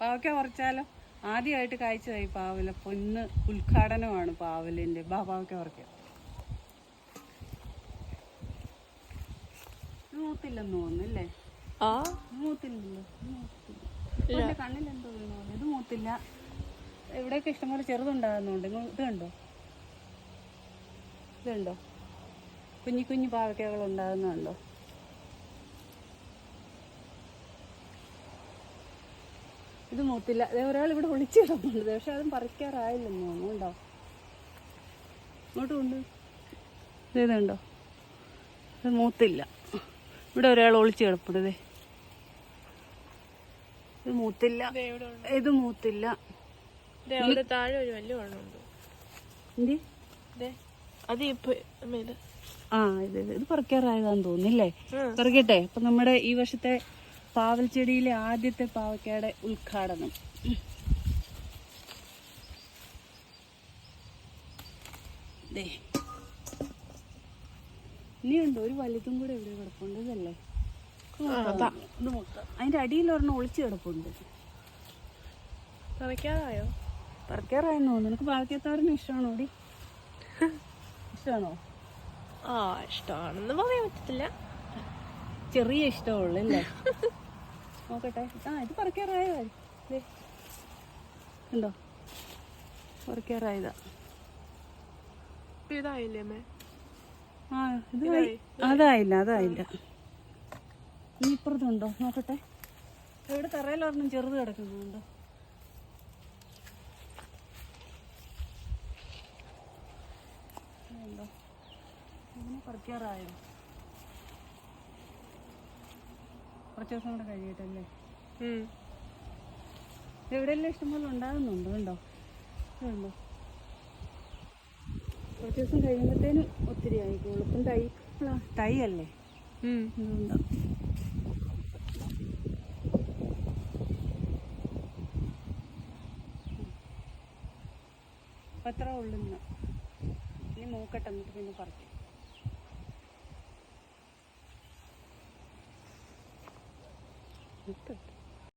പാവയ്ക്ക പറിച്ചാലോ? ആദ്യമായിട്ട് കായ്ച്ചതായി പാവല. പൊന്ന് ഉദ്ഘാടനമാണ് പാവലിൻ്റെ. പാവയ്ക്ക പറിക്കാം. മൂത്തില്ലെന്ന് തോന്നുന്നല്ലേ? മൂത്തില്ലല്ലോ. എൻ്റെ കണ്ണിലെന്തോ വീണോ? ഇത് മൂത്തില്ല. ഇവിടെയൊക്കെ ഇഷ്ടംപോലെ ചെറുതുണ്ടാകുന്നുണ്ട്. ഇത് കണ്ടോ? ഇതുണ്ടോ? കുഞ്ഞു കുഞ്ഞു പാവയ്ക്കകൾ ഉണ്ടാകുന്നുണ്ടോ? ഇത് മൂത്തില്ല. ഒരാൾ ഇവിടെ ഒളിച്ചു കിടപ്പുണ്ട്. പക്ഷെ അതും പറിക്കാറായില്ലെന്ന് തോന്നുന്നു. ഉണ്ടോ? ഇങ്ങോട്ട് കൊണ്ട് ഇതുണ്ടോ? ഇത് മൂത്തില്ല. ഇവിടെ ഒരാൾ ഒളിച്ചു കിടപ്പുണ്ട്. ഇത് മൂത്തില്ല. ഇത് മൂത്തില്ല. താഴെ ഒരു വലിയ വെള്ളമുണ്ട്. ഇത് പറിക്കാറായതാന്ന് തോന്നുന്നില്ലേ? പറിക്കട്ടെ. അപ്പൊ നമ്മുടെ ഈ വർഷത്തെ പാവൽ ചെടിയിലെ ആദ്യത്തെ പാവയ്ക്കയുടെ ഉദ്ഘാടനം. ഇനിയുണ്ടോ? ഒരു വലുതും കൂടെ ഇവിടെ കിടപ്പുണ്ട്. ഇതല്ലേ? ഇത് മൊത്തം അതിന്റെ അടിയിൽ ഒരെണ്ണം ഒളിച്ചു കിടപ്പുണ്ട്. പറിക്കാറായോ? പറിക്കാറായെന്ന് തോന്നുന്നു. നിനക്ക് പാവയ്ക്കത്തോരന് ഇഷ്ടമാണോ? ഓടി ഇഷ്ടമാണോ? ഇഷ്ടമാണെന്ന് പറയാൻ പറ്റത്തില്ല. ചെറിയ ഇഷ്ടമുള്ളൂ അല്ലേ? നോക്കട്ടെ. ഇത് പറിക്കാറായോ? ഉണ്ടോ? പറിക്കാറായതാ. ഇതായില്ലേ? അതായില്ല. ഇനി ഇപ്പുറത്തുണ്ടോ? നോക്കട്ടെ. ഇവിടെ തറയിലൊരെണ്ണം ചെറുത് കിടക്കുന്നുണ്ടോ? ഉണ്ടോ? ഇതിനെ പറിക്കാറായോ? കുറച്ച് ദിവസം കൂടെ കഴിയട്ടല്ലേ? എവിടെയെല്ലാം ഇഷ്ടംപോലെ ഉണ്ടാകുന്നുണ്ടോ? ഉണ്ടോ? ഉണ്ടോ? കുറച്ച് ദിവസം കഴിയുമ്പോഴത്തേനും ഒത്തിരി ആയിക്കോളും. ഇപ്പം തൈ അല്ലേ? അതുകൊണ്ടോ? അപ്പം അത്ര ഉള്ളുന്ന. ഇനി മൂക്കട്ടെ, എന്നിട്ട് പിന്നെ പറിക്കാം.